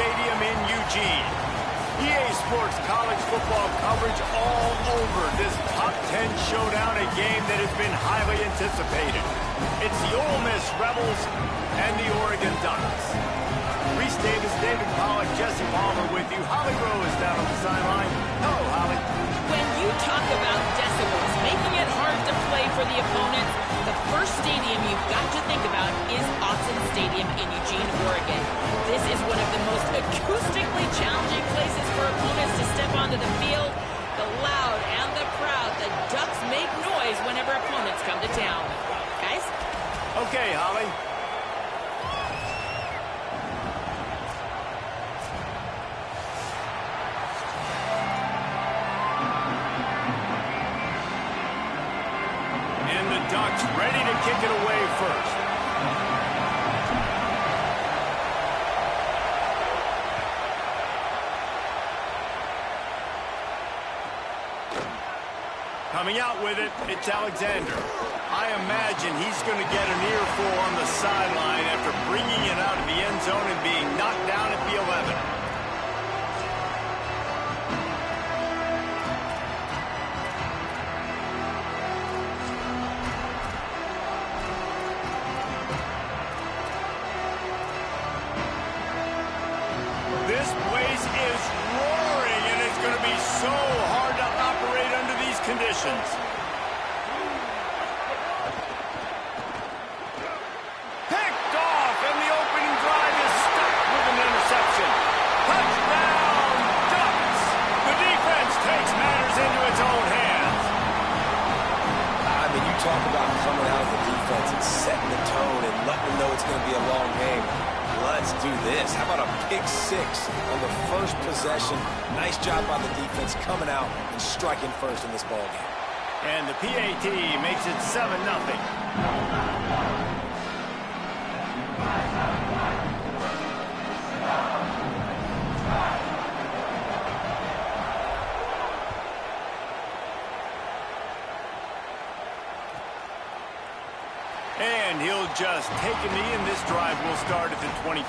Stadium in Eugene. EA Sports college football coverage all over this top 10 showdown, a game that has been highly anticipated. It's the Ole Miss Rebels and the Oregon Ducks. Reese Davis, David Pollack, Jesse Palmer with you. Holly Rowe is down on the sideline. Hello, Holly. When you talk about decibels, making it hard to play for the opponent, the first stadium you've got to think about is Autzen Stadium in Eugene, Oregon. This is one of the most acoustically challenging places for opponents to step onto the field. The loud and the proud, the Ducks make noise whenever opponents come to town. Guys? Okay, Holly. Ducks ready to kick it away first. Coming out with it, it's Alexander. I imagine he's going to get an earful on the sideline after bringing it out of the end zone and being knocked down at the 11. This place is roaring, and it's going to be so hard to operate under these conditions. Picked off, and the opening drive is stuck with an interception. Touchdown, Ducks! The defense takes matters into its own hands. I mean, you talk about coming out of the defense and setting the tone and letting them know it's going to be a long game. Let's do this. How about a pick six on the first possession? Nice job by the defense coming out and striking first in this ball game. And the PAT makes it 7-0. And he'll just take a knee, and this drive will start at the 25.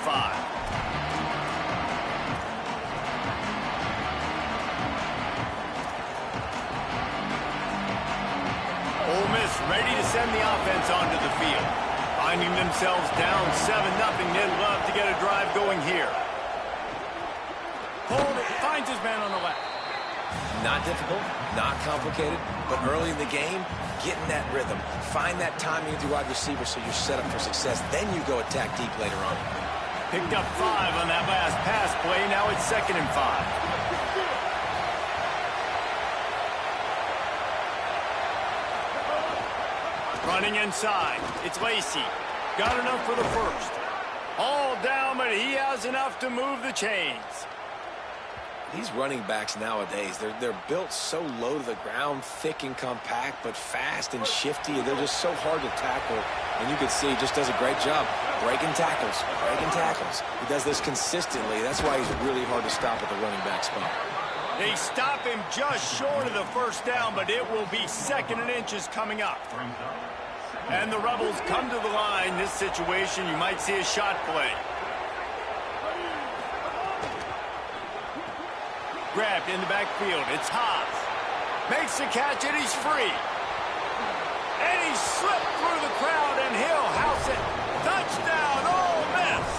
Ole Miss ready to send the offense onto the field. Finding themselves down 7-0, they'd love to get a drive going here. Hold it, finds his man on the left. Not difficult, not complicated, but early in the game, get in that rhythm. Find that timing with your wide receiver so you're set up for success. Then you go attack deep later on. Picked up 5 on that last pass play. Now it's 2nd and 5. Running inside. It's Lacey. Got enough for the first. All down, but he has enough to move the chains. These running backs nowadays, they're built so low to the ground, thick and compact, but fast and shifty. They're just so hard to tackle. And you can see he just does a great job breaking tackles, breaking tackles. He does this consistently. That's why he's really hard to stop at the running back spot. They stop him just short of the first down, but it will be 2nd and inches coming up. And the Rebels come to the line. This situation, you might see a shot play. Grabbed in the backfield. It's Haas. Makes the catch, and he's free. And he slipped through the crowd, and he'll house it. Touchdown, Ole Miss!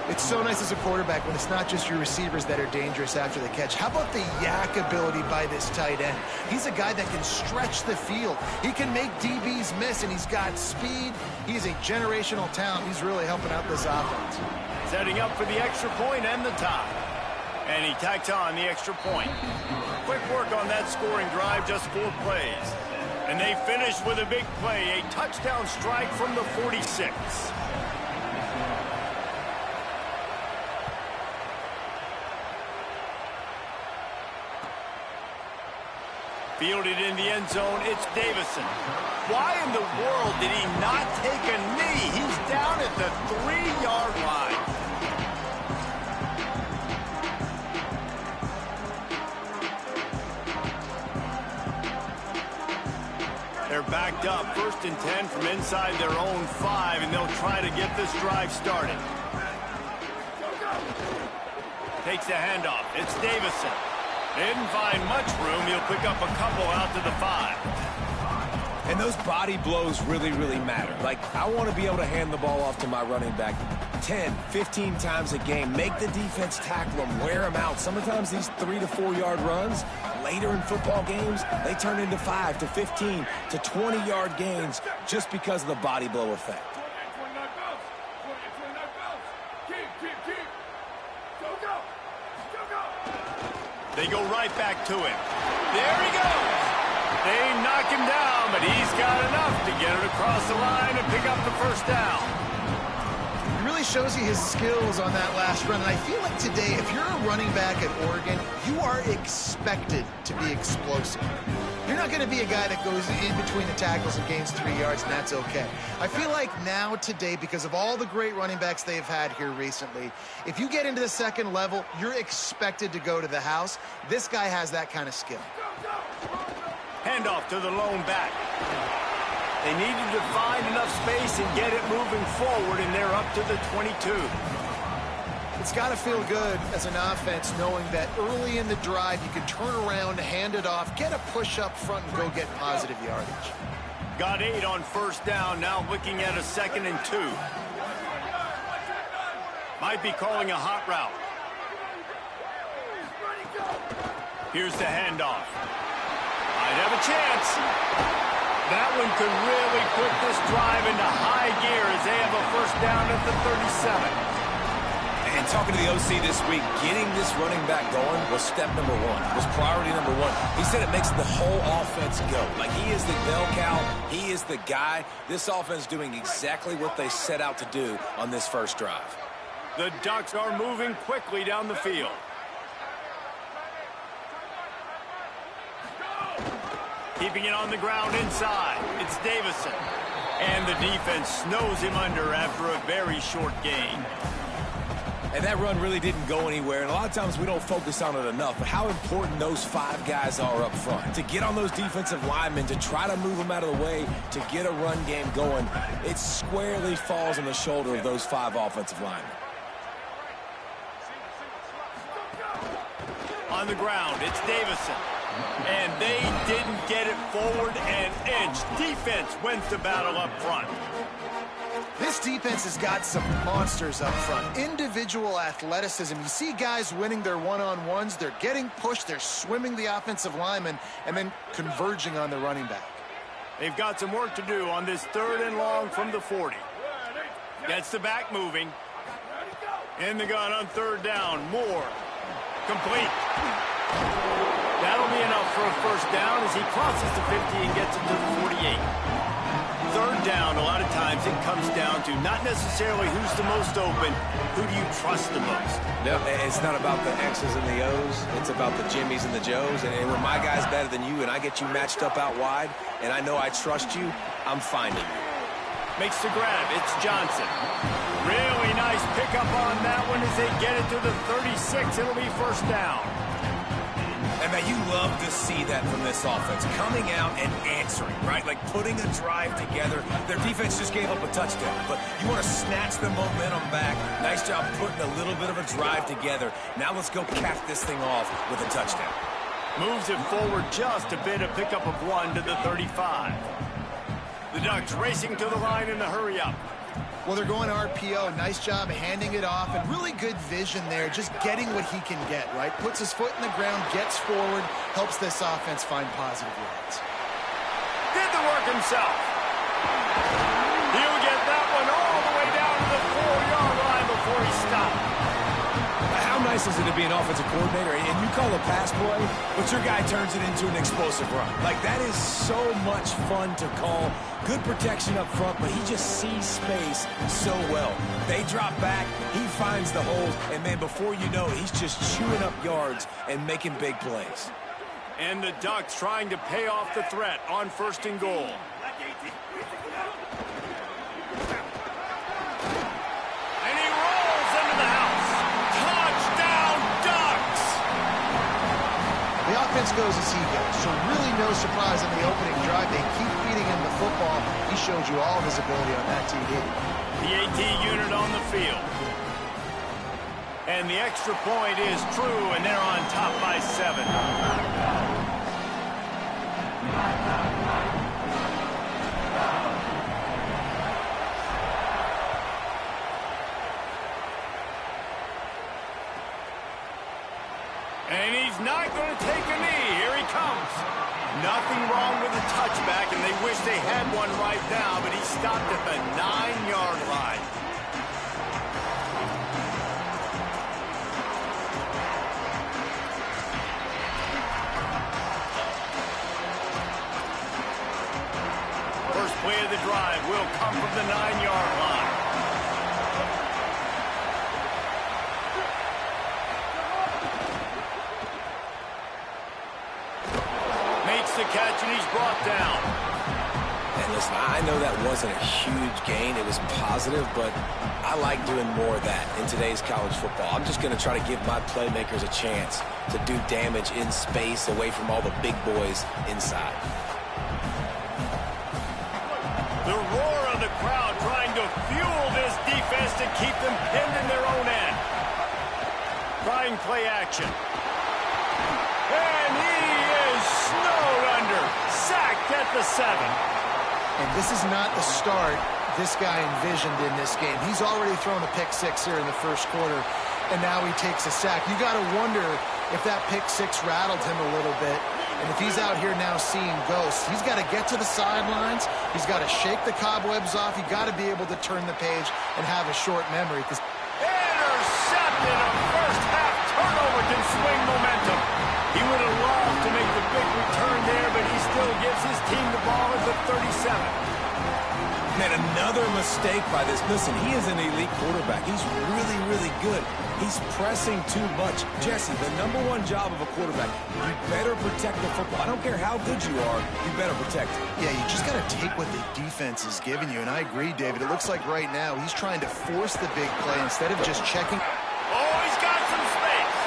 It's so nice as a quarterback when it's not just your receivers that are dangerous after the catch. How about the yak ability by this tight end? He's a guy that can stretch the field. He can make DBs miss, and he's got speed. He's a generational talent. He's really helping out this offense. Setting up for the extra point and the tie. And he tacks on the extra point. Quick work on that scoring drive, just 4 plays. And they finish with a big play, a touchdown strike from the 46. Fielded in the end zone, it's Davison. Why in the world did he not take a knee? He's down at the 3-yard line. They're backed up, 1st and 10 from inside their own 5, and they'll try to get this drive started. takes the handoff. It's Davison. Didn't find much room. He'll pick up a couple out to the 5. And those body blows really, really matter. Like, I want to be able to hand the ball off to my running back 10, 15 times a game. Make the defense tackle them, wear them out. Sometimes these 3 to 4 yard runs, later in football games, they turn into 5 to 15 to 20 yard gains just because of the body blow effect. They go right back to him. There he goes. They knock him down, but he's got enough to get it across the line and pick up the first down. It really shows you his skills on that last run. And I feel like today, if you're a running back at Oregon, you are expected to be explosive. You're not going to be a guy that goes in between the tackles and gains 3 yards, and that's okay. I feel like now today, because of all the great running backs they've had here recently, if you get into the second level, you're expected to go to the house. This guy has that kind of skill. Handoff to the lone back. They needed to find enough space and get it moving forward, and they're up to the 22. It's got to feel good as an offense knowing that early in the drive you can turn around, hand it off, get a push up front, and go get positive yardage. Got 8 on first down, now looking at a 2nd and 2. Might be calling a hot route. Here's the handoff. Might have a chance. That one could really put this drive into high gear as they have a first down at the 37. And talking to the OC this week, getting this running back going was step number 1, was priority number 1. He said it makes the whole offense go. Like, he is the bell cow, he is the guy. This offense doing exactly what they set out to do on this first drive. The Ducks are moving quickly down the field. Keeping it on the ground inside. It's Davison. And the defense snows him under after a very short gain. And that run really didn't go anywhere. And a lot of times we don't focus on it enough. But how important those 5 guys are up front. To get on those defensive linemen, to try to move them out of the way, to get a run game going, it squarely falls on the shoulder of those 5 offensive linemen. On the ground, it's Davison. And they didn't get it forward an inch. Defense wins the battle up front. This defense has got some monsters up front. Individual athleticism. You see guys winning their one-on-ones. They're getting pushed. They're swimming the offensive lineman and then converging on the running back. They've got some work to do on this 3rd and long from the 40. Gets the back moving. In the gun on 3rd down. Moore. Complete. That'll be enough for a first down as he crosses the 50 and gets it to the 48. 3rd down, a lot of times it comes down to not necessarily who's the most open, who do you trust the most? No, it's not about the X's and the O's. It's about the Jimmys and the Joes. And when my guy's better than you and I get you matched up out wide and I know I trust you, I'm finding you. Makes the grab. It's Johnson. Really nice pickup on that one as they get it to the 36. It'll be first down. And man, you love to see that from this offense, coming out and answering, right? Like putting a drive together. Their defense just gave up a touchdown, but you want to snatch the momentum back. Nice job putting a little bit of a drive together. Now let's go cap this thing off with a touchdown. Moves it forward just a bit, a pickup of 1 to the 35. The Ducks racing to the line in a hurry up. Well, they're going RPO. Nice job handing it off, and really good vision there, just getting what he can get, right? Puts his foot in the ground, gets forward, helps this offense find positive yards. Did the work himself. He'll get that one all the way down to the 4-yard line before he stopped. How nice is it to be an offensive coordinator and you call a pass play, but your guy turns it into an explosive run? Like, that is so much fun to call. Good protection up front, but he just sees space so well. They drop back, he finds the holes, and then before you know it, he's just chewing up yards and making big plays. And the Ducks trying to pay off the threat on 1st and goal. And he rolls into the house. Touchdown, Ducks! The offense goes as he goes, so really no surprise on the opening drive. They keep feeding him the football. He showed you all of his ability on that TD. The AT unit on the field. And the extra point is true, and they're on top by 7. And he's not going to take a knee. Here he comes. Nothing wrong with the touchback, and they wish they had one right now, but he stopped at the 9-yard line. First play of the drive will come from the 9-yard line. The catch, and he's brought down. And listen, I know that wasn't a huge gain. It was positive, but I like doing more of that in today's college football. I'm just going to try to give my playmakers a chance to do damage in space away from all the big boys inside. The roar of the crowd trying to fuel this defense to keep them pinned in their own end. Trying play action. And he is snowed under. Sacked at the 7. And this is not the start this guy envisioned in this game. He's already thrown a pick 6 here in the first quarter, and now he takes a sack. You got to wonder if that pick 6 rattled him a little bit. And if he's out here now seeing ghosts, he's got to get to the sidelines. He's got to shake the cobwebs off. You got to be able to turn the page and have a short memory. Intercepted. A first half turnover can swing momentum. He would have loved to make the big return there, but he still gives his team the ball at the 37. Man, another mistake by this. Listen, he is an elite quarterback. He's really, really good. He's pressing too much. Jesse, the #1 job of a quarterback, you better protect the football. I don't care how good you are, you better protect it. Yeah, you just got to take what the defense is giving you, and I agree, David. It looks like right now he's trying to force the big play instead of just checking. Oh, he's got some space.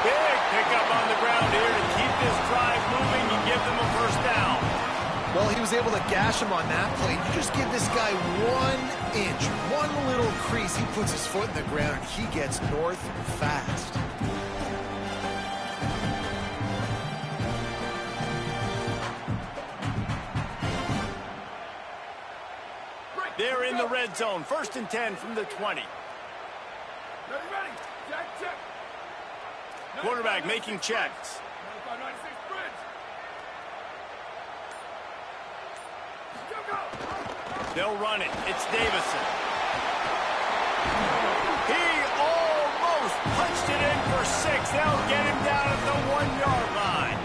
Big pickup on the ground here to keep this drive moving and give them a first down. Well, he was able to gash him on that play. You just give this guy 1 inch, one little crease. He puts his foot in the ground. He gets north fast. They're in the red zone. 1st and 10 from the 20. Quarterback making checks. They'll run it. It's Davison. He almost punched it in for 6. They'll get him down at the 1-yard line.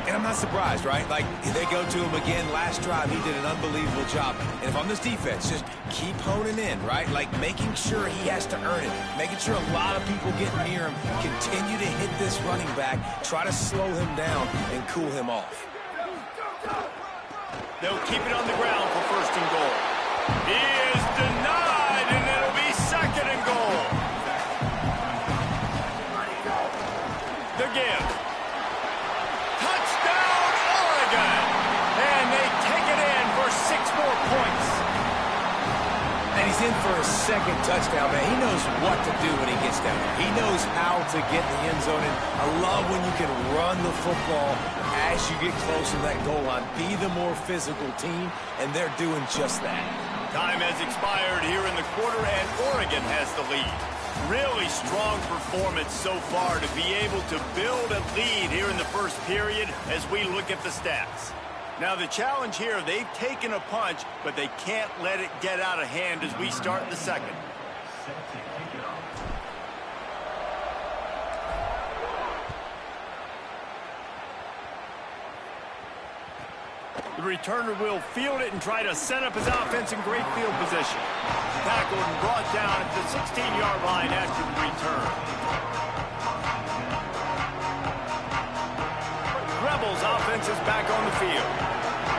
And I'm not surprised, right? Like, they go to him again. Last drive, he did an unbelievable job. And if I'm this defense, just keep honing in, right? Like, making sure he has to earn it. Making sure a lot of people get near him. Continue to hit this running back. Try to slow him down and cool him off. They'll keep it on the ground for 1st and goal. He is denied, and it'll be 2nd and goal. The give. Touchdown, Oregon. And they take it in for 6 more points. And he's in for a 2nd touchdown, man. He knows what to do when he gets down there. He knows how to get in the end zone. And I love when you can run the football as you get closer to that goal line. Be the more physical team, and they're doing just that. Time has expired here in the quarter, and Oregon has the lead. Really strong performance so far to be able to build a lead here in the first period as we look at the stats. Now the challenge here, they've taken a punch, but they can't let it get out of hand as we start the 2nd. The returner will field it and try to set up his offense in great field position. Tackled and brought down at the 16-yard line after the return. Rebels offense is back on the field.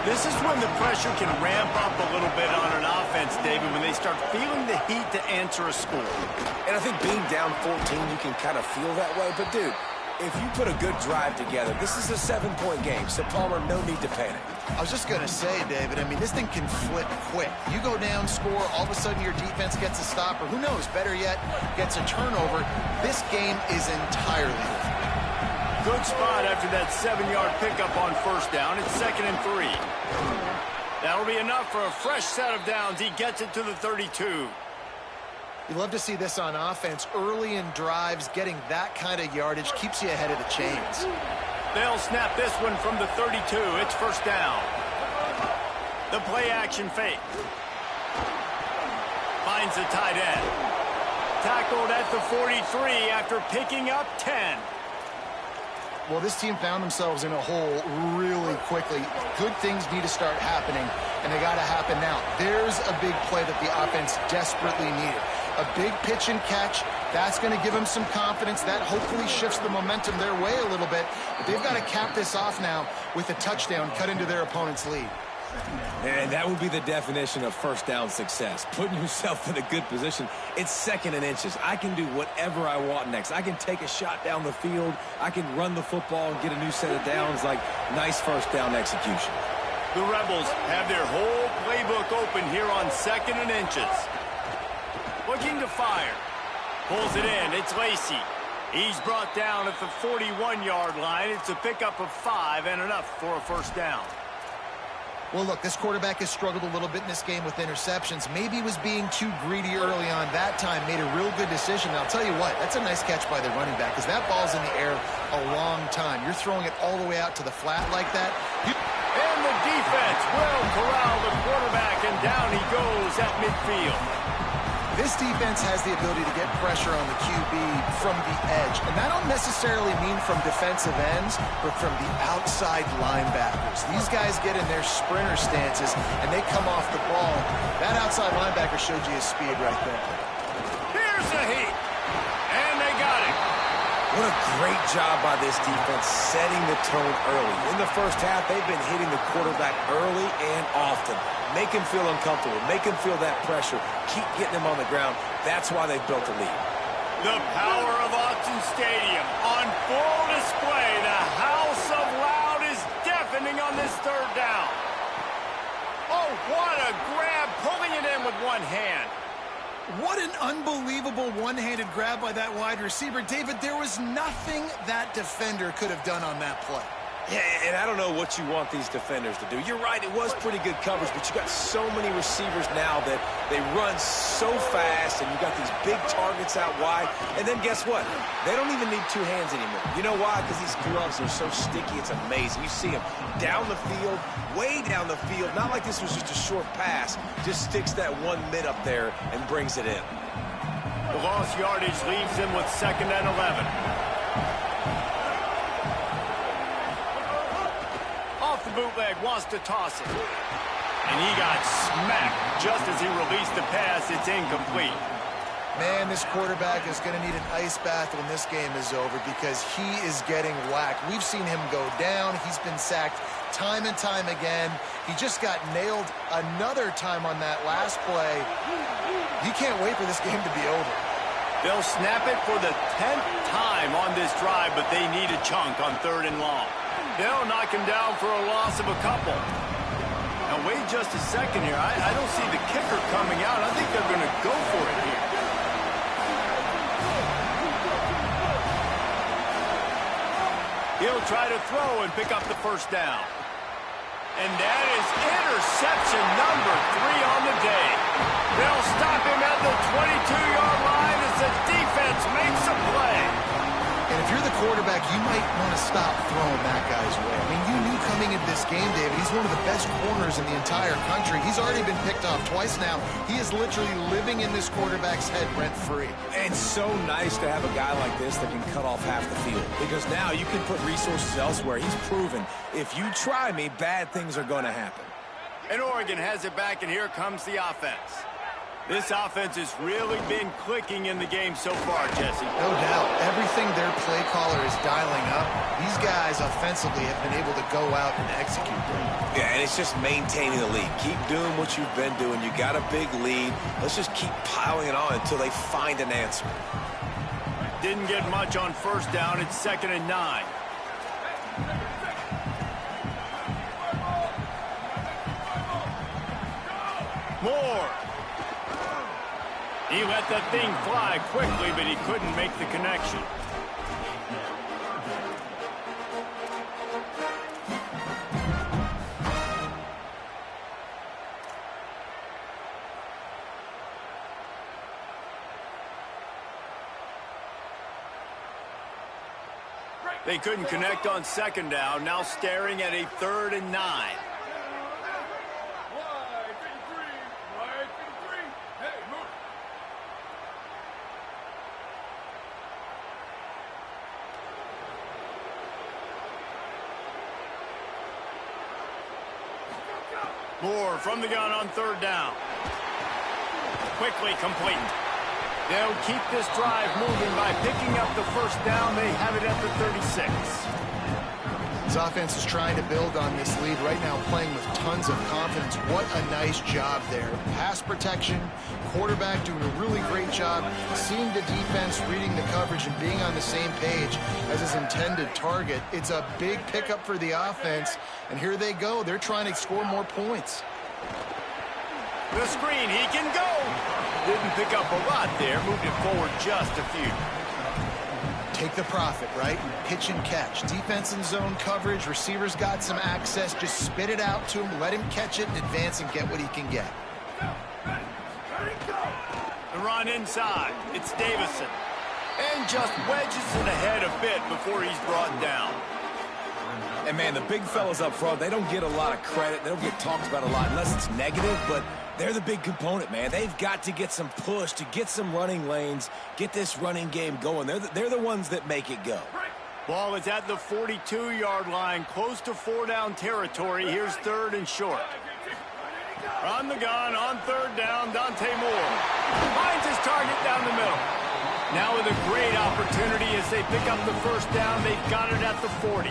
This is when the pressure can ramp up a little bit on an offense, David, when they start feeling the heat to answer a score. And I think being down 14, you can kind of feel that way. But, dude, if you put a good drive together, this is a 7-point game, so Palmer, no need to panic. I was just going to say, David, I mean, this thing can flip quick. You go down, score, all of a sudden your defense gets a stop, or who knows, better yet, gets a turnover. This game is entirely different. Good spot after that 7-yard pickup on first down. It's 2nd and 3. That'll be enough for a fresh set of downs. He gets it to the 32. You love to see this on offense. Early in drives, getting that kind of yardage keeps you ahead of the chains. They'll snap this one from the 32. It's first down. The play action fake. Finds the tight end. Tackled at the 43 after picking up 10. Well, this team found themselves in a hole really quickly. Good things need to start happening, and they got to happen now. There's a big play that the offense desperately needed. A big pitch and catch. That's going to give them some confidence. That hopefully shifts the momentum their way a little bit. But they've got to cap this off now with a touchdown cut into their opponent's lead. And that would be the definition of first down success. Putting yourself in a good position. It's 2nd and inches. I can do whatever I want next. I can take a shot down the field. I can run the football and get a new set of downs. Like, nice first down execution. The Rebels have their whole playbook open here on 2nd and inches. Looking to fire. Pulls it in. It's Lacy. He's brought down at the 41-yard line. It's a pickup of 5 and enough for a first down. Well, look, this quarterback has struggled a little bit in this game with interceptions. Maybe he was being too greedy early on. That time made a real good decision. And I'll tell you what, that's a nice catch by the running back because that ball's in the air a long time. You're throwing it all the way out to the flat like that. And the defense will corral the quarterback, and down he goes at midfield. This defense has the ability to get pressure on the QB from the edge. And that don't necessarily mean from defensive ends, but from the outside linebackers. These guys get in their sprinter stances, and they come off the ball. That outside linebacker showed you his speed right there. Here's the heat. And they got it. What a great job by this defense setting the tone early. In the first half, they've been hitting the quarterback early and often. Make him feel uncomfortable. Make him feel that pressure. Keep getting him on the ground. That's why they've built a lead. The power of Autzen Stadium on full display. The house of loud is deafening on this 3rd down. Oh, what a grab, pulling it in with one hand. What an unbelievable one-handed grab by that wide receiver. David, there was nothing that defender could have done on that play. Yeah, and I don't know what you want these defenders to do. You're right, it was pretty good coverage, but you got so many receivers now that they run so fast, and you got these big targets out wide. And then guess what? They don't even need 2 hands anymore. You know why? Because these gloves are so sticky. It's amazing. You see them down the field, way down the field. Not like this was just a short pass. Just sticks that 1 mid up there and brings it in. The lost yardage leaves them with 2nd and 11. Off the bootleg, wants to toss it. And he got smacked just as he released the pass. It's incomplete. Man, this quarterback is going to need an ice bath when this game is over because he is getting whacked. We've seen him go down. He's been sacked time and time again. He just got nailed another time on that last play. He can't wait for this game to be over. They'll snap it for the 10th time on this drive, but they need a chunk on 3rd and long. They'll knock him down for a loss of a couple. Now, wait just a second here. I don't see the kicker coming out. I think they're going to go for it here. He'll try to throw and pick up the first down. And that is interception number 3 on the day. They'll stop him at the 22-yard line as the defense makes a play. And if you're the quarterback, you might want to stop throwing that guy's way. I mean, you knew coming into this game, David, he's one of the best corners in the entire country. He's already been picked off twice now. He is literally living in this quarterback's head rent-free. And so nice to have a guy like this that can cut off half the field. Because now you can put resources elsewhere. He's proven, if you try me, bad things are going to happen. And Oregon has it back, and here comes the offense. This offense has really been clicking in the game so far, Jesse. No doubt. Everything their play caller is dialing up, these guys offensively have been able to go out and execute them. Yeah, and it's just maintaining the lead. Keep doing what you've been doing. You got a big lead. Let's just keep piling it on until they find an answer. Didn't get much on first down. It's 2nd and 9. Moore. He let that thing fly quickly, but he couldn't make the connection. They couldn't connect on second down, now staring at a 3rd and 9. Moore from the gun on 3rd down. Quickly complete. They'll keep this drive moving by picking up the 1st down. They have it at the 36. His offense is trying to build on this lead right now, playing with tons of confidence. What a nice job there. Pass protection, quarterback doing a really great job, seeing the defense, reading the coverage, and being on the same page as his intended target. It's a big pickup for the offense, and here they go. They're trying to score more points. The screen, he can go. Didn't pick up a lot there, moved it forward just a few. Take the profit, right? Pitch and catch. Defense and zone coverage. Receivers got some access. Just spit it out to him. Let him catch it and advance and get what he can get. The run inside. It's Davison. And just wedges it ahead a bit before he's brought down. And, man, the big fellas up front, they don't get a lot of credit. They don't get talked about a lot unless it's negative, but they're the big component, man. They've got to get some push, to get some running lanes, get this running game going. They're the ones that make it go. Ball is at the 42-yard line, close to 4-down territory. Here's 3rd and short. On the gun, on 3rd down, Dante Moore finds his target down the middle. Now with a great opportunity as they pick up the 1st down, they've got it at the 40.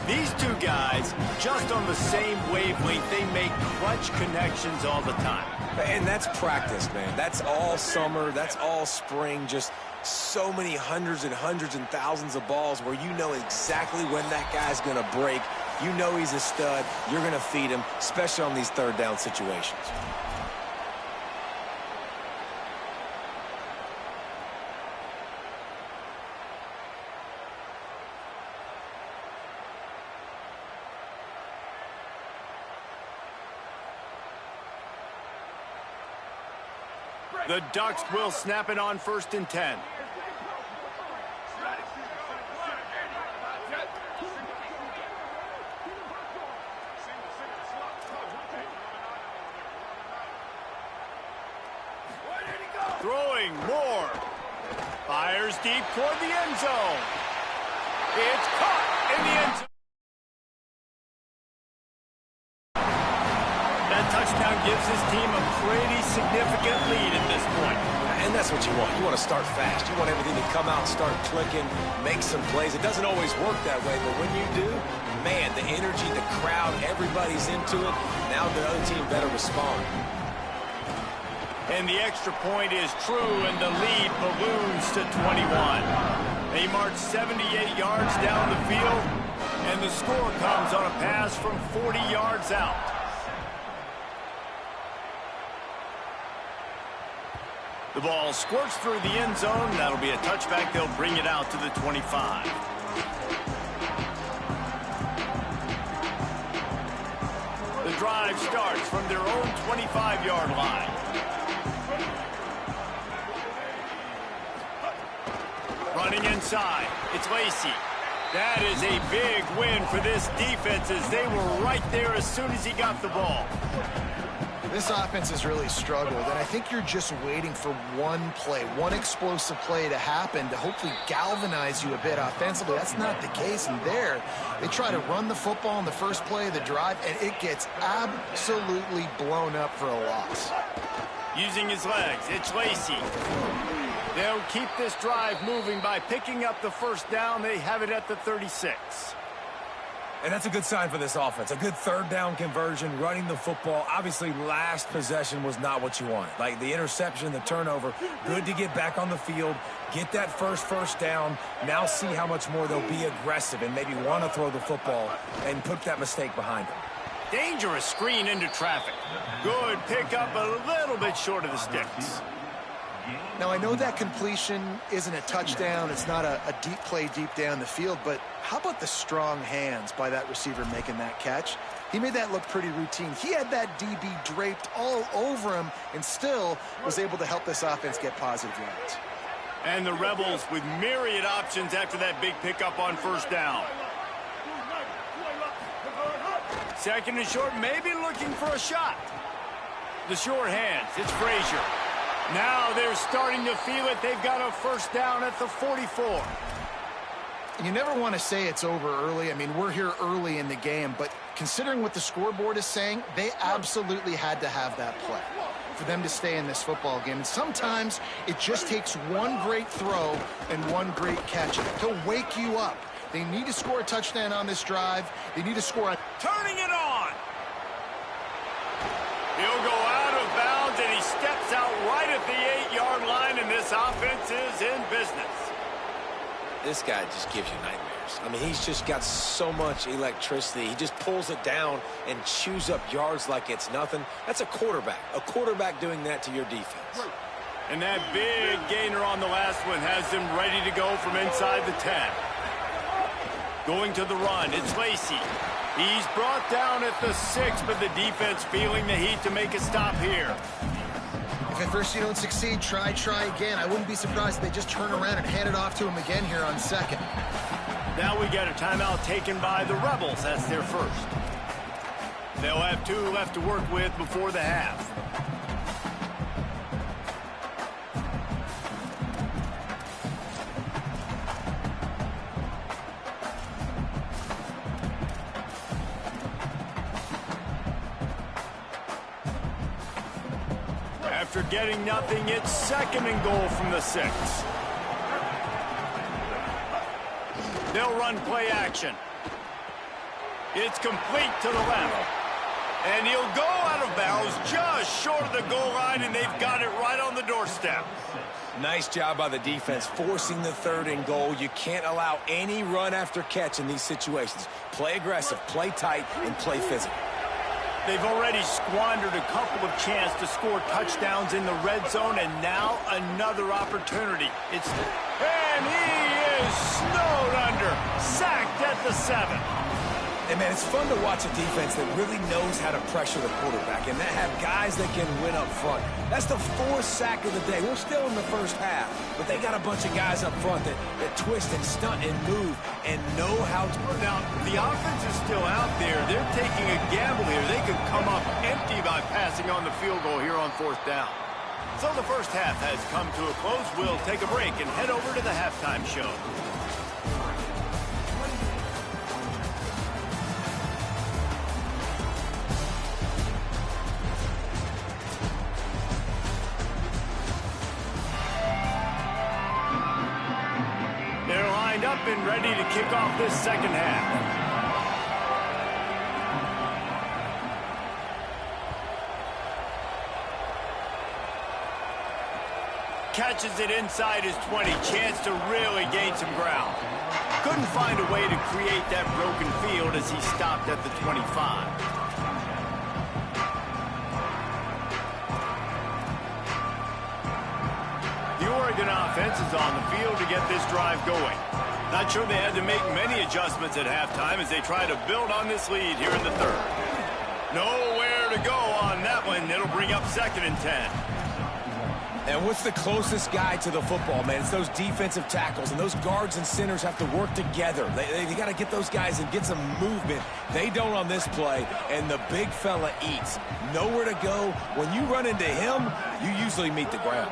These two guys, just on the same wavelength, they make clutch connections all the time. And that's practice, man. That's all summer. That's all spring. Just so many hundreds and hundreds and thousands of balls where you know exactly when that guy's going to break. You know he's a stud. You're going to feed him, especially on these 3rd down situations. The Ducks will snap it on 1st and 10. Throwing Moore. Fires deep toward the end zone. It's caught in the end zone. That touchdown gives his team a pretty significant lead at this point. And that's what you want. You want to start fast. You want everything to come out, start clicking, make some plays. It doesn't always work that way, but when you do, man, the energy, the crowd, everybody's into it. Now the other team better respond. And the extra point is true, and the lead balloons to 21. They march 78 yards down the field, and the score comes on a pass from 40 yards out. The ball squirts through the end zone. That'll be a touchback. They'll bring it out to the 25. The drive starts from their own 25-yard line. Running inside, it's Lacy. That is a big win for this defense as they were right there as soon as he got the ball. This offense has really struggled, and I think you're just waiting for one play, one explosive play to happen to hopefully galvanize you a bit offensively. That's not the case, and there, they try to run the football in the first play of the drive, and it gets absolutely blown up for a loss. Using his legs, it's Lacy. They'll keep this drive moving by picking up the 1st down. They have it at the 36. And that's a good sign for this offense. A good 3rd down conversion, running the football. Obviously, last possession was not what you wanted. Like the interception, the turnover, good to get back on the field, get that first down. Now see how much more they'll be aggressive and maybe want to throw the football and put that mistake behind them. Dangerous screen into traffic. Good pickup, a little bit short of the sticks. Now, I know that completion isn't a touchdown. It's not a deep play deep down the field, but how about the strong hands by that receiver making that catch? He made that look pretty routine. He had that DB draped all over him and still was able to help this offense get positive yards. And the Rebels with myriad options after that big pickup on first down. Second and short, maybe looking for a shot. The short hands, it's Frazier. Now they're starting to feel it. They've got a first down at the 44. You never want to say it's over early. I mean, we're here early in the game, but considering what the scoreboard is saying, they absolutely had to have that play for them to stay in this football game. And sometimes it just takes one great throw and one great catch to wake you up. They need to score a touchdown on this drive. They need to score a... Turning it on. He'll go out of bounds, and he steps out right at the 8-yard line, and this offense is in business. This guy just gives you nightmares. I mean, he's just got so much electricity. He just pulls it down and chews up yards like it's nothing. That's a quarterback. A quarterback doing that to your defense. And that big gainer on the last one has him ready to go from inside the 10. Going to the run, it's Lacy. He's brought down at the 6, but the defense feeling the heat to make a stop here. If at first you don't succeed, try again. I wouldn't be surprised if they just turn around and hand it off to him again here on second. Now we get a timeout taken by the Rebels. That's their first. They'll have 2 left to work with before the half. After getting nothing, it's second and goal from the 6. They'll run play action. It's complete to the left. And he'll go out of bounds just short of the goal line, and they've got it right on the doorstep. Nice job by the defense forcing the 3rd and goal. You can't allow any run after catch in these situations. Play aggressive, play tight, and play physical. They've already squandered a couple of chances to score touchdowns in the red zone, and now another opportunity. And he is snowed under, sacked at the 7. And, man, it's fun to watch a defense that really knows how to pressure the quarterback and that have guys that can win up front. That's the 4th sack of the day. We're still in the first half, but they got a bunch of guys up front that twist and stunt and move and know how to... Now, the offense is still out there. They're taking a gamble here. They could come up empty by passing on the field goal here on 4th down. So the first half has come to a close. We'll take a break and head over to the halftime show. Up and ready to kick off this second half. Catches it inside his 20. Chance to really gain some ground. Couldn't find a way to create that broken field as he stopped at the 25. The Oregon offense is on the field to get this drive going. Not sure they had to make many adjustments at halftime as they try to build on this lead here in the 3rd. Nowhere to go on that one. It'll bring up 2nd and 10. And what's the closest guy to the football, man? It's those defensive tackles, and those guards and centers have to work together. They got to get those guys and get some movement. They don't on this play, and the big fella eats. Nowhere to go. When you run into him, you usually meet the ground.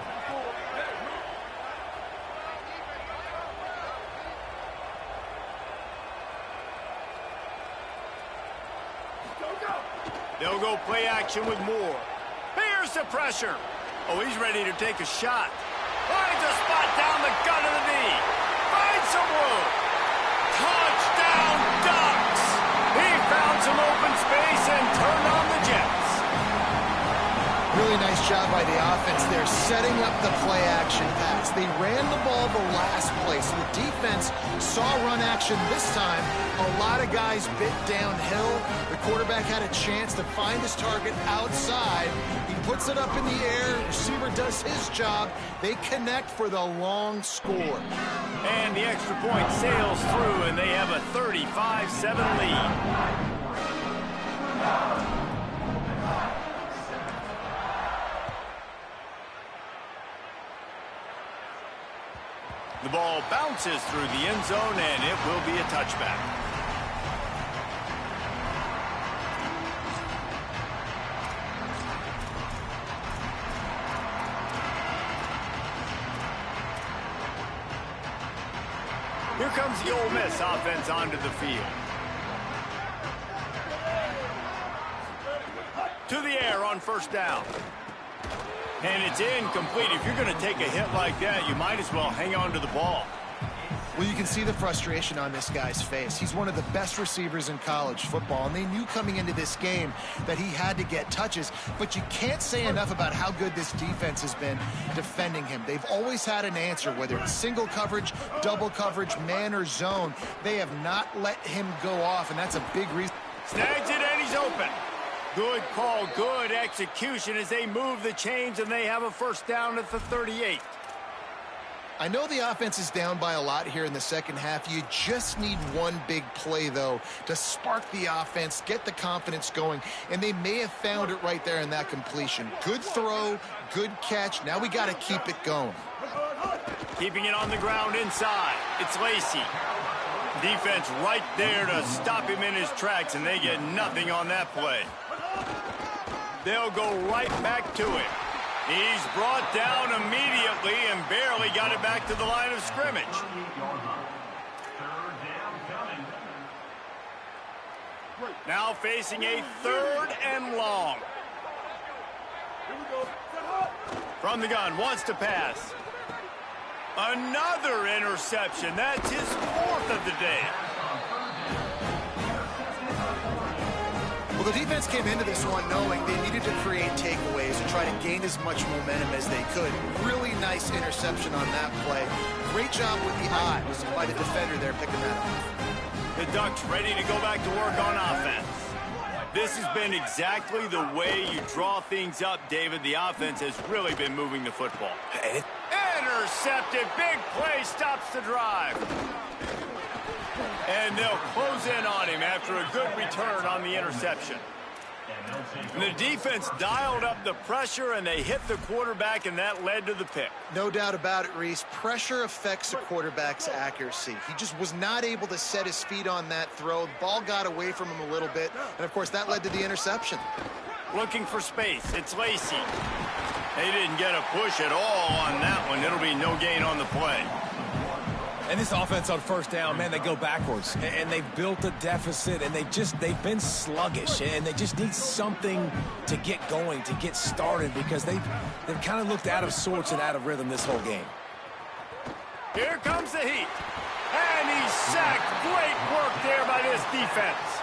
They'll go play action with Moore. Here's the pressure. Oh, he's ready to take a shot. Finds a spot down the gut of the knee. Finds some room. Touchdown Ducks. He found some open space and turned on the Jets. Really nice job by the offense there, setting up the play-action pass. They ran the ball the last play, so the defense saw run action this time. A lot of guys bit downhill. The quarterback had a chance to find his target outside. He puts it up in the air. Receiver does his job. They connect for the long score. And the extra point sails through, and they have a 35-7 lead. The ball bounces through the end zone, and it will be a touchback. Here comes the Ole Miss offense onto the field. To the air on first down. And it's incomplete. If you're going to take a hit like that, you might as well hang on to the ball. Well, you can see the frustration on this guy's face. He's one of the best receivers in college football, and they knew coming into this game that he had to get touches, but you can't say enough about how good this defense has been defending him. They've always had an answer, whether it's single coverage, double coverage, man or zone. They have not let him go off, and that's a big reason. Snags it, and he's open. Good call, good execution as they move the chains, and they have a first down at the 38. I know the offense is down by a lot here in the second half. You just need one big play, though, to spark the offense, get the confidence going, and they may have found it right there in that completion. Good throw, good catch. Now we got to keep it going. Keeping it on the ground inside. It's Lacy. Defense right there to stop him in his tracks, and they get nothing on that play. They'll go right back to it. He's brought down immediately and barely got it back to the line of scrimmage. Now facing a 3rd and long. From the gun, wants to pass. Another interception. That's his 4th of the day. Well, the defense came into this one knowing they needed to create takeaways and try to gain as much momentum as they could. Really nice interception on that play. Great job with the eyes by the defender there picking that up. The Ducks ready to go back to work on offense. This has been exactly the way you draw things up, David. The offense has really been moving the football. Intercepted. Big play stops the drive. And they'll close in on him after a good return on the interception. And the defense dialed up the pressure, and they hit the quarterback, and that led to the pick. No doubt about it, Reese. Pressure affects a quarterback's accuracy. He just was not able to set his feet on that throw. The ball got away from him a little bit, and, of course, that led to the interception. Looking for space. It's Lacy. They didn't get a push at all on that one. It'll be no gain on the play. And this offense on first down, man, they go backwards. And they've built a deficit, and they've been sluggish. And they just need something to get going, to get started, because they've kind of looked out of sorts and out of rhythm this whole game. Here comes the heat. And he's sacked. Great work there by this defense.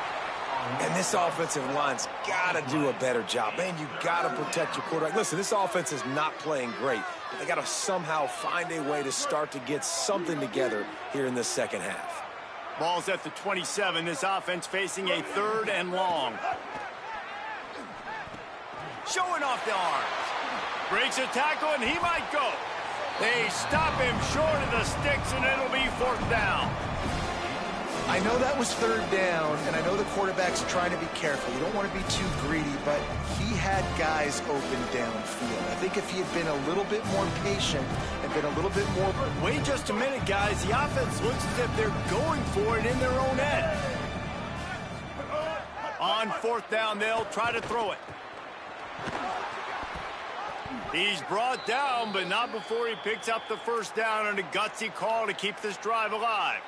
And this offensive line's got to do a better job. Man, you got to protect your quarterback. Listen, this offense is not playing great, but they got to somehow find a way to start to get something together here in this second half. Ball's at the 27. This offense facing a 3rd and long. Showing off the arms. Breaks a tackle, and he might go. They stop him short of the sticks, and it'll be 4th down. I know that was 3rd down, and I know the quarterback's trying to be careful. You don't want to be too greedy, but he had guys open downfield. I think if he had been a little bit more patient and been a little bit more... Wait just a minute, guys. The offense looks as if they're going for it in their own end. On 4th down, they'll try to throw it. He's brought down, but not before he picks up the first down, and a gutsy call to keep this drive alive.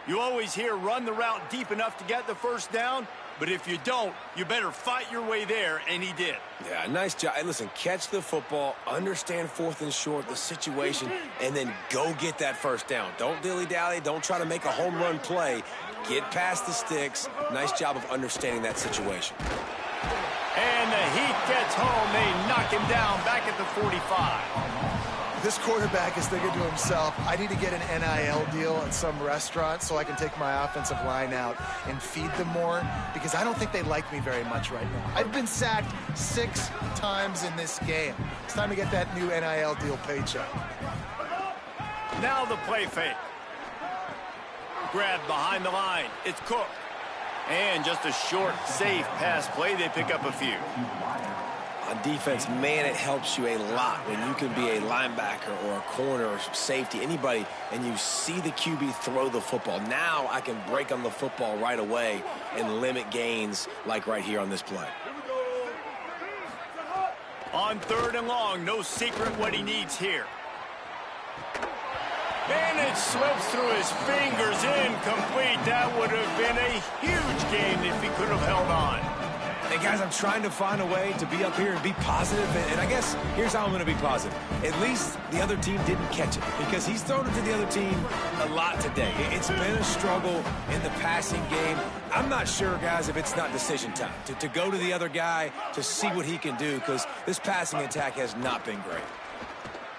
You always hear run the route deep enough to get the first down, but if you don't, you better fight your way there, and he did. Yeah, nice job. Hey, listen, catch the football, understand 4th and short, the situation, and then go get that first down. Don't dilly-dally. Don't try to make a home run play. Get past the sticks. Nice job of understanding that situation. And the heat gets home. They knock him down back at the 45. This quarterback is thinking to himself, I need to get an NIL deal at some restaurant so I can take my offensive line out and feed them more, because I don't think they like me very much right now. I've been sacked 6 times in this game. It's time to get that new NIL deal paycheck. Now the play fake. Grabbed behind the line. It's Cook. And just a short, safe pass play. They pick up a few. On defense, man, it helps you a lot when you can be a linebacker or a corner or safety, anybody, and you see the QB throw the football. Now I can break on the football right away and limit gains like right here on this play. On 3rd and long, no secret what he needs here. And it slips through his fingers, incomplete. That would have been a huge gain if he could have held on. Hey, guys, I'm trying to find a way to be up here and be positive, and I guess here's how I'm going to be positive. At least the other team didn't catch it, because he's thrown it to the other team a lot today. It's been a struggle in the passing game. I'm not sure, guys, if it's not decision time, to go to the other guy to see what he can do, because this passing attack has not been great.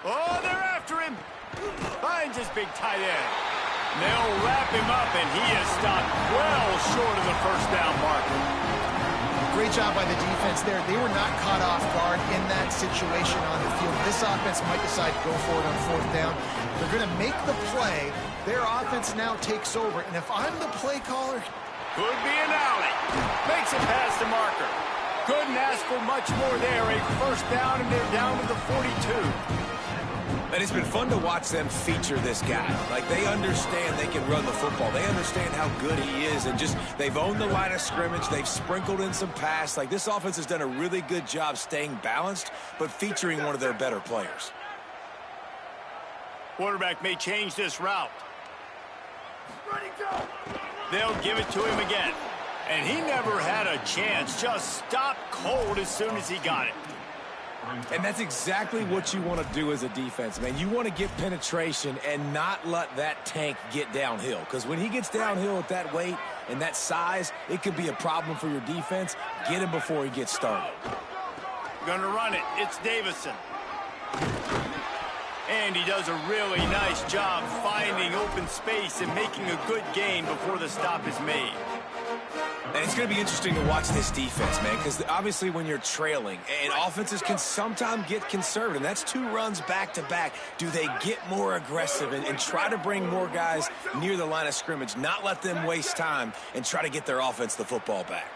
Oh, they're after him. Finds his big tight end. They'll wrap him up, and he is stopped well short of the first down marker. Great job by the defense there. They were not caught off guard in that situation on the field. This offense might decide to go for it on 4th down. They're going to make the play. Their offense now takes over. And if I'm the play caller... Could be an alley. Makes it past the marker. Couldn't ask for much more there. A first down, and they're down to the 42. And it's been fun to watch them feature this guy. Like, they understand they can run the football. They understand how good he is, and just they've owned the line of scrimmage. They've sprinkled in some pass. Like, this offense has done a really good job staying balanced, but featuring one of their better players. Quarterback may change this route. They'll give it to him again. And he never had a chance. Just stopped cold as soon as he got it. And that's exactly what you want to do as a defense, man. You want to get penetration and not let that tank get downhill. Because when he gets downhill at that weight and that size, it could be a problem for your defense. Get him before he gets started. Gonna run it. It's Davison. And he does a really nice job finding open space and making a good gain before the stop is made. And it's going to be interesting to watch this defense, man, because obviously when you're trailing, and offenses can sometimes get conservative, and that's 2 runs back-to-back. Do they get more aggressive and try to bring more guys near the line of scrimmage, not let them waste time, and try to get their offense the football back?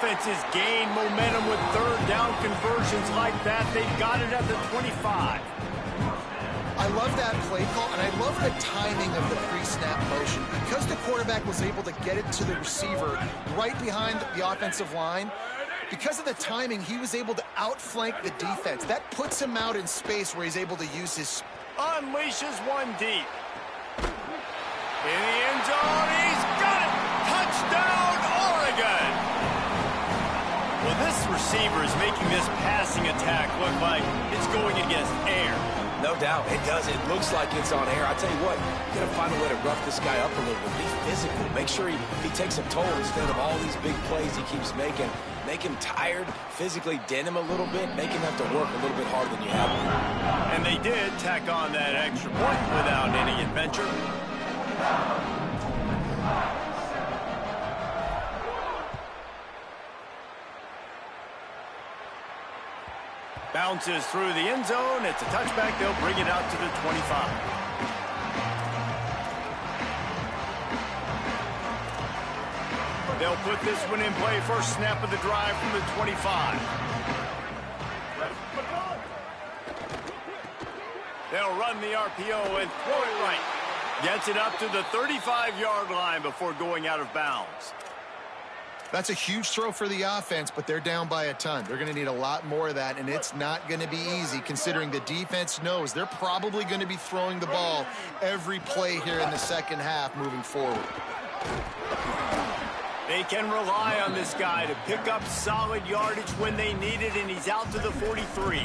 Offenses gain momentum with 3rd down conversions like that. They've got it at the 25. I love that play call, and I love the timing of the pre-snap motion. Because the quarterback was able to get it to the receiver right behind the offensive line, because of the timing, he was able to outflank the defense. That puts him out in space where he's able to use his... Unleashes one deep. In the end zone, he's got it! Touchdown, Oregon! Well, this receiver is making this passing attack look like it's going against air. No doubt, it does. It looks like it's on air. I tell you what, you got to find a way to rough this guy up a little bit. Be physical. Make sure he takes a toll instead of all these big plays he keeps making. Make him tired, physically dent him a little bit, make him have to work a little bit harder than you have. And they did tack on that extra point without any adventure. Bounces through the end zone. It's a touchback. They'll bring it out to the 25. They'll put this one in play. First snap of the drive from the 25. They'll run the RPO and throw it right. Gets it up to the 35-yard line before going out of bounds. That's a huge throw for the offense, but they're down by a ton. They're going to need a lot more of that, and it's not going to be easy considering the defense knows they're probably going to be throwing the ball every play here in the second half moving forward. They can rely on this guy to pick up solid yardage when they need it, and he's out to the 43.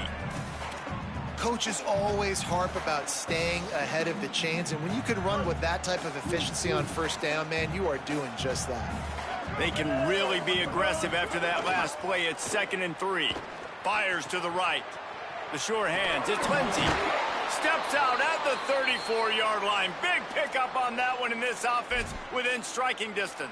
Coaches always harp about staying ahead of the chains, and when you can run with that type of efficiency on first down, man, you are doing just that. They can really be aggressive after that last play. It's 2nd and 3. Fires to the right. The sure hands. It's Lindsey. Steps out at the 34-yard line. Big pickup on that one in this offense within striking distance.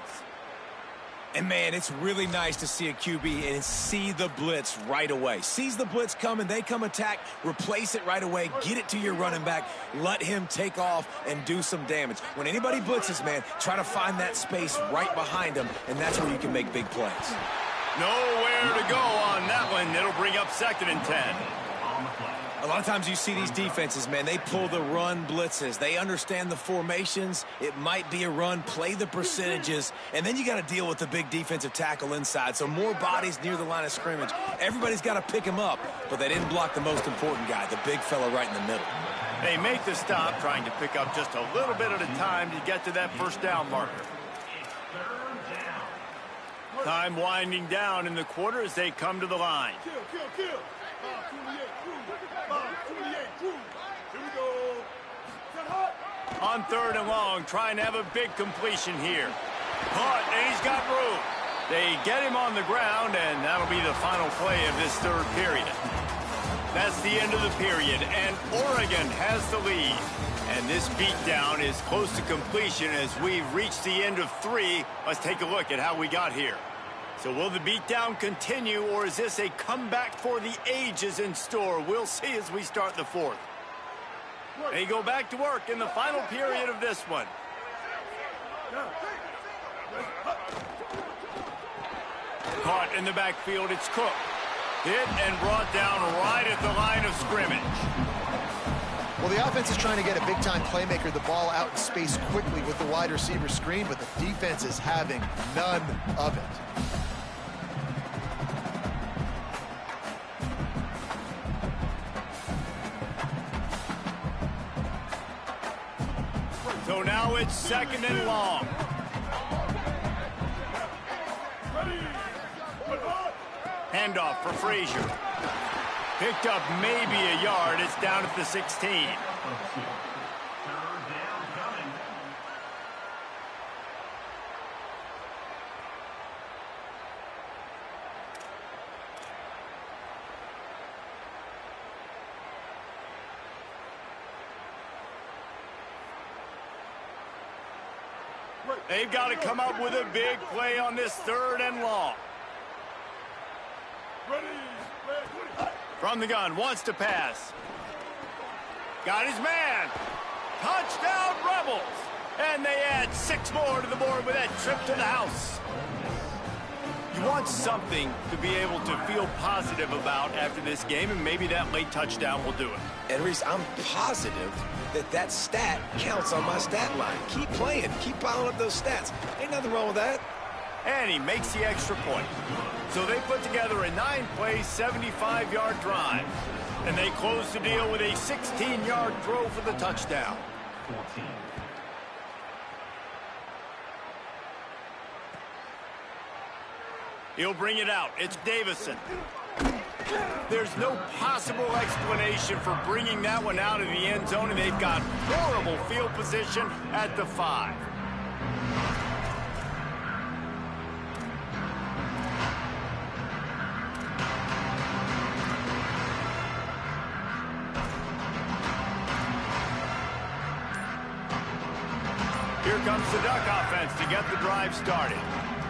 And, man, it's really nice to see a QB and see the blitz right away. Sees the blitz coming, they come attack, replace it right away, get it to your running back, let him take off and do some damage. When anybody blitzes, man, try to find that space right behind them, and that's where you can make big plays. Nowhere to go on that one. It'll bring up 2nd and 10. A lot of times you see these defenses, man, they pull the run blitzes. They understand the formations. It might be a run, play the percentages, and then you got to deal with the big defensive tackle inside. So more bodies near the line of scrimmage. Everybody's got to pick him up, but they didn't block the most important guy, the big fella right in the middle. They make the stop, trying to pick up just a little bit at a time to get to that first down marker. Time winding down in the quarter as they come to the line. On 3rd and long, trying to have a big completion here. Caught, and he's got room. They get him on the ground, and that'll be the final play of this 3rd period. That's the end of the period, and Oregon has the lead. And this beatdown is close to completion as we've reached the end of 3. Let's take a look at how we got here. So will the beatdown continue, or is this a comeback for the ages in store? We'll see as we start the 4th. They go back to work in the final period of this one. Caught in the backfield, it's Cook. Hit and brought down right at the line of scrimmage. Well, the offense is trying to get a big-time playmaker the ball out in space quickly with the wide receiver screen, but the defense is having none of it. So now it's 2nd and long. Handoff for Frazier. Picked up maybe a yard. It's down at the 16. They've got to come up with a big play on this 3rd and long. From the gun, wants to pass. Got his man. Touchdown, Rebels. And they add 6 more to the board with that trip to the house. You want something to be able to feel positive about after this game, and maybe that late touchdown will do it. And Reese, I'm positive that stat counts on my stat line. Keep playing. Keep piling up those stats. Ain't nothing wrong with that. And he makes the extra point. So they put together a 9-play, 75-yard drive. And they close the deal with a 16-yard throw for the touchdown. 14. He'll bring it out. It's Davison. There's no possible explanation for bringing that one out of the end zone, and they've got horrible field position at the 5. Here comes the Duck offense to get the drive started.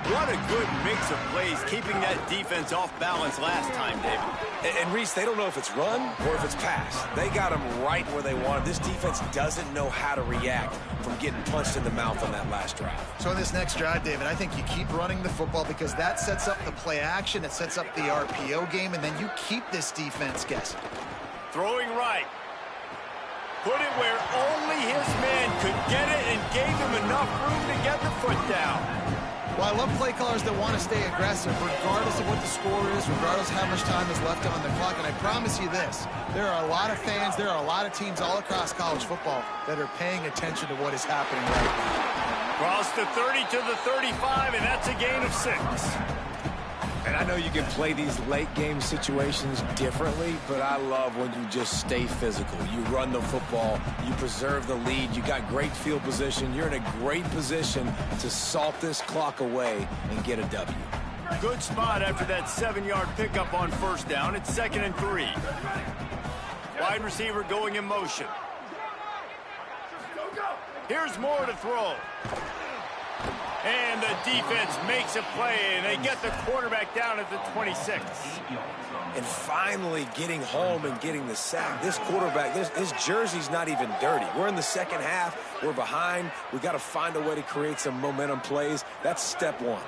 What a good mix of plays, keeping that defense off balance last time, David. And Reese, they don't know if it's run or if it's pass. They got them right where they want them. This defense doesn't know how to react from getting punched in the mouth on that last drive. So in this next drive, David, I think you keep running the football because that sets up the play action, it sets up the RPO game, and then you keep this defense guessing. Throwing right. Put it where only his man could get it and gave him enough room to get the foot down. Well, I love play callers that want to stay aggressive regardless of what the score is, regardless of how much time is left on the clock. And I promise you this, there are a lot of fans, there are a lot of teams all across college football that are paying attention to what is happening right now. Cross the 30 to the 35, and that's a gain of 6. And I know you can play these late game situations differently, but I love when you just stay physical. You run the football, you preserve the lead, you got great field position, you're in a great position to salt this clock away and get a W. Good spot after that 7-yard pickup on first down. It's 2nd and 3. Wide receiver going in motion. Here's Moore to throw. And the defense makes a play, and they get the quarterback down at the 26. And finally getting home and getting the sack. This quarterback, his jersey's not even dirty. We're in the second half. We're behind. We got to find a way to create some momentum plays. That's step one.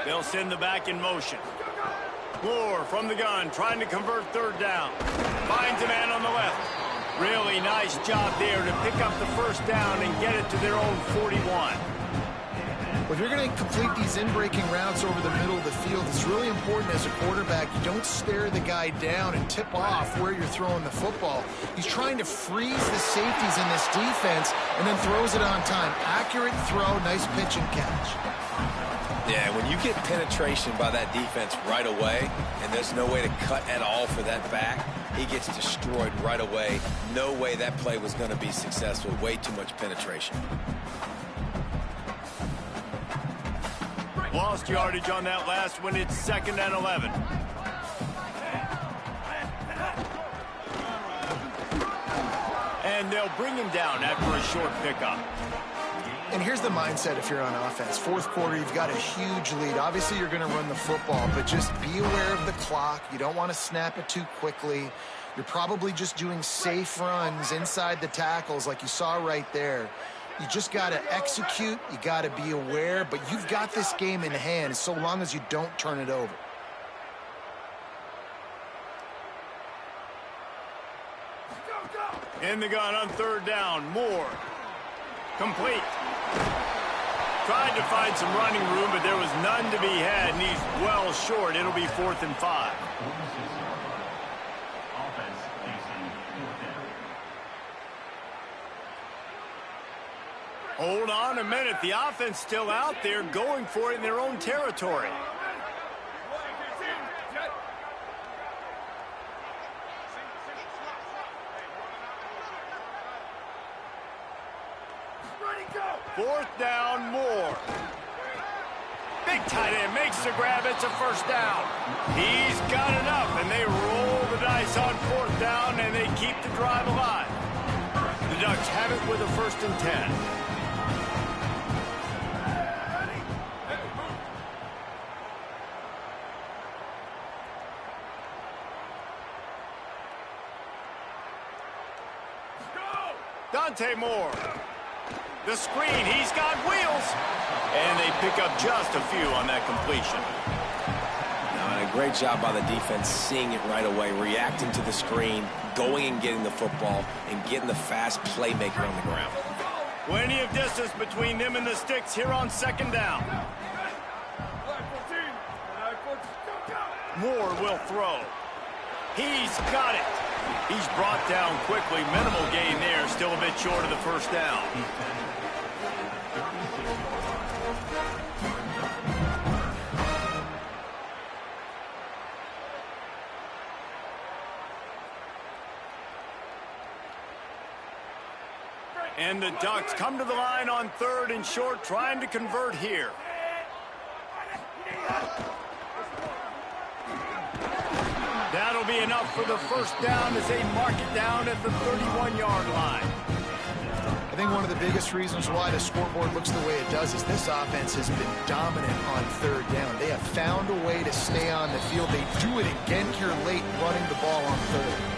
They'll send the back in motion. Moore from the gun, trying to convert third down. Finds a man on the left. Really nice job there to pick up the first down and get it to their own 41. Well, if you're going to complete these in-breaking routes over the middle of the field, it's really important as a quarterback you don't stare the guy down and tip off where you're throwing the football. He's trying to freeze the safeties in this defense and then throws it on time. Accurate throw, nice pitch and catch. Yeah, when you get penetration by that defense right away, and there's no way to cut at all for that back, he gets destroyed right away. No way that play was going to be successful. Way too much penetration. Lost yardage on that last one. It's 2nd and 11. And they'll bring him down after a short pickup. And here's the mindset if you're on offense. Fourth quarter, you've got a huge lead. Obviously, you're going to run the football, but just be aware of the clock. You don't want to snap it too quickly. You're probably just doing safe runs inside the tackles like you saw right there. You just got to execute. You got to be aware, but you've got this game in hand so long as you don't turn it over. In the gun on third down. Moore. Complete. Tried to find some running room, but there was none to be had, and he's well short. It'll be 4th and 5. Hold on a minute. The offense still out there going for it in their own territory. Fourth down, Moore. Big tight end makes the grab. It's a first down. He's got enough, and they roll the dice on fourth down, and they keep the drive alive. The Ducks have it with a 1st and 10. Dante Moore. The screen, he's got wheels. And they pick up just a few on that completion. And a great job by the defense seeing it right away, reacting to the screen, going and getting the football, and getting the fast playmaker on the ground. Plenty of distance between them and the sticks here on 2nd down. Moore will throw. He's got it. He's brought down quickly. Minimal gain there. Still a bit short of the first down. And the Ducks come to the line on 3rd and short, trying to convert here. That'll be enough for the first down as they mark it down at the 31-yard line. I think one of the biggest reasons why the scoreboard looks the way it does is this offense has been dominant on third down. They have found a way to stay on the field. They do it again here late, running the ball on third.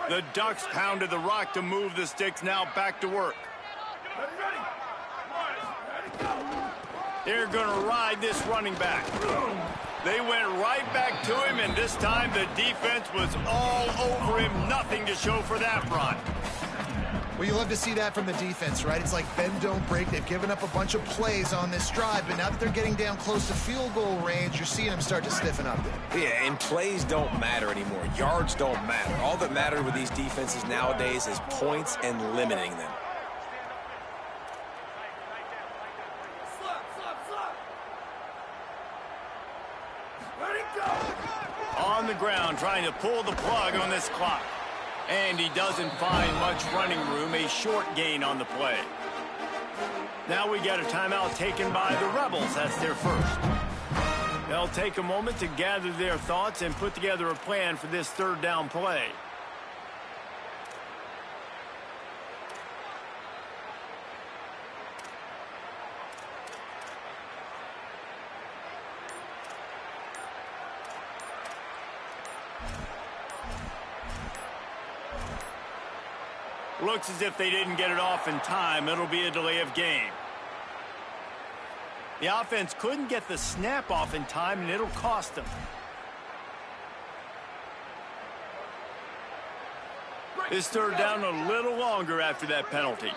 The Ducks pounded the rock to move the sticks. Now back to work. They're going to ride this running back. They went right back to him, and this time the defense was all over him. Nothing to show for that run. Well, you love to see that from the defense, right? It's like bend, don't break. They've given up a bunch of plays on this drive, but now that they're getting down close to field goal range, you're seeing them start to stiffen up there. Yeah, and plays don't matter anymore. Yards don't matter. All that matters with these defenses nowadays is points and limiting them. On the ground, trying to pull the plug on this clock. And he doesn't find much running room, a short gain on the play. Now we got a timeout taken by the Rebels. That's their first. They'll take a moment to gather their thoughts and put together a plan for this third down play. Looks as if they didn't get it off in time. It'll be a delay of game. The offense couldn't get the snap off in time, and it'll cost them. This third down a little longer after that penalty.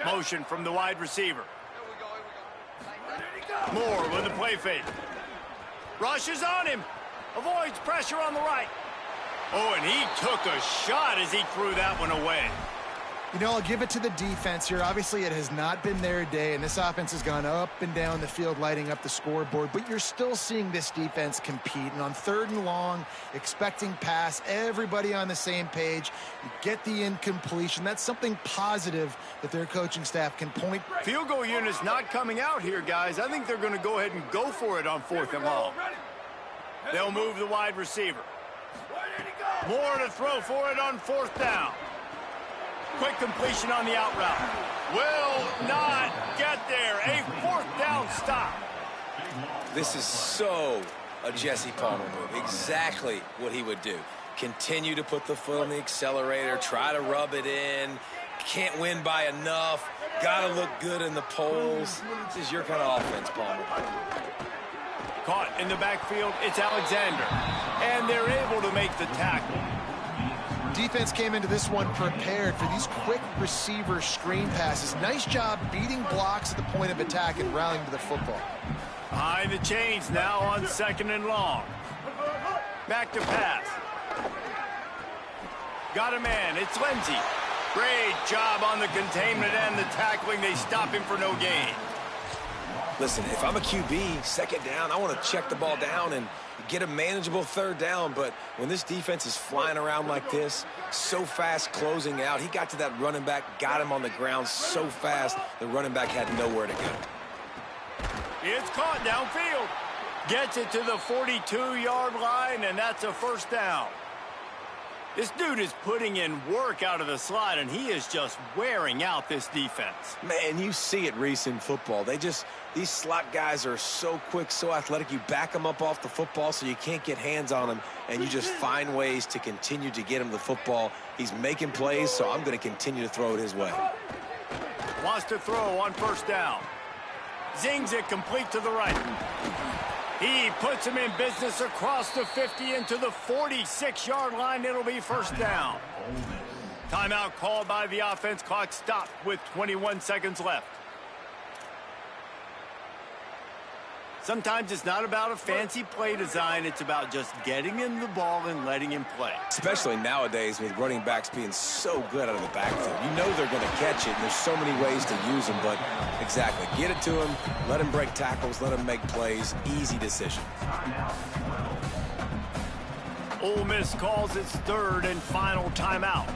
Motion from the wide receiver. Moore with the play fake. Rushes on him. Avoids pressure on the right. Oh, and he took a shot as he threw that one away. You know, I'll give it to the defense here. Obviously, it has not been their day, and this offense has gone up and down the field, lighting up the scoreboard. But you're still seeing this defense compete. And on third and long, expecting pass, everybody on the same page. You get the incompletion. That's something positive that their coaching staff can point. Field goal unit's not coming out here, guys. I think they're going to go ahead and go for it on fourth and long. They'll move the wide receiver. More to throw for it on fourth down. Quick completion on the out route. Will not get there. A fourth down stop. This is so a Jesse Palmer move. Exactly what he would do. Continue to put the foot on the accelerator. Try to rub it in. Can't win by enough. Got to look good in the polls. This is your kind of offense, Palmer. Caught in the backfield, it's Alexander. And they're able to make the tackle. Defense came into this one prepared for these quick receiver screen passes. Nice job beating blocks at the point of attack and rallying to the football. Behind the chains now on second and long. Back to pass. Got a man, it's Lindsey. Great job on the containment and the tackling. They stop him for no gain. Listen, if I'm a QB, second down, I want to check the ball down and get a manageable third down. But when this defense is flying around like this, so fast closing out, he got to that running back, got him on the ground so fast, the running back had nowhere to go. It's caught downfield. Gets it to the 42-yard line, and that's a first down. This dude is putting in work out of the slot, and he is just wearing out this defense. Man, you see it, Reese, in football. These slot guys are so quick, so athletic. You back them up off the football so you can't get hands on them, and you just find ways to continue to get him the football. He's making plays, so I'm going to continue to throw it his way. Wants to throw on first down. Zings it complete to the right. He puts him in business across the 50 into the 46-yard line. It'll be first down. Timeout called by the offense. Clock stopped with 21 seconds left. Sometimes it's not about a fancy play design. It's about just getting him the ball and letting him play. Especially nowadays with running backs being so good out of the backfield. You know they're going to catch it, and there's so many ways to use them. But exactly, get it to him, let him break tackles, let him make plays. Easy decision. Ole Miss calls its third and final timeout.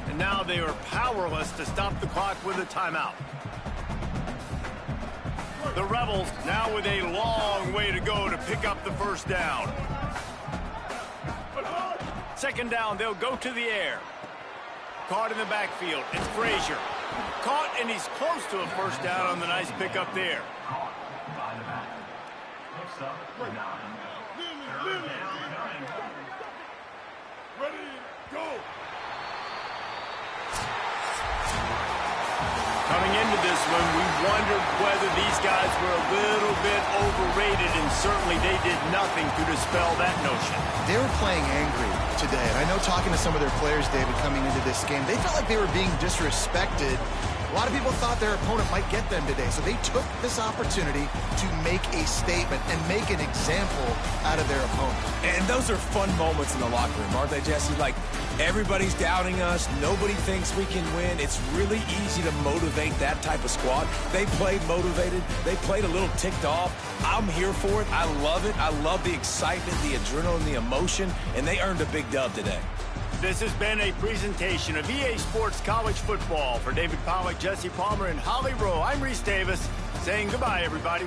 And now they are powerless to stop the clock with a timeout. The Rebels now with a long way to go to pick up the first down. Second down, they'll go to the air. Caught in the backfield, it's Frazier. Caught, and he's close to a first down on the nice pickup there. Coming into this this one, we wondered whether these guys were a little bit overrated, and certainly they did nothing to dispel that notion. They were playing angry today, and I know talking to some of their players, David, coming into this game, they felt like they were being disrespected. A lot of people thought their opponent might get them today, so they took this opportunity to make a statement and make an example out of their opponent. And those are fun moments in the locker room, aren't they, Jesse? Like, everybody's doubting us. Nobody thinks we can win. It's really easy to motivate that type of squad. They played motivated. They played a little ticked off. I'm here for it. I love it. I love the excitement, the adrenaline, the emotion, and they earned a big dub today. This has been a presentation of EA Sports College Football. For David Pollack, Jesse Palmer, and Holly Rowe, I'm Reese Davis saying goodbye, everybody.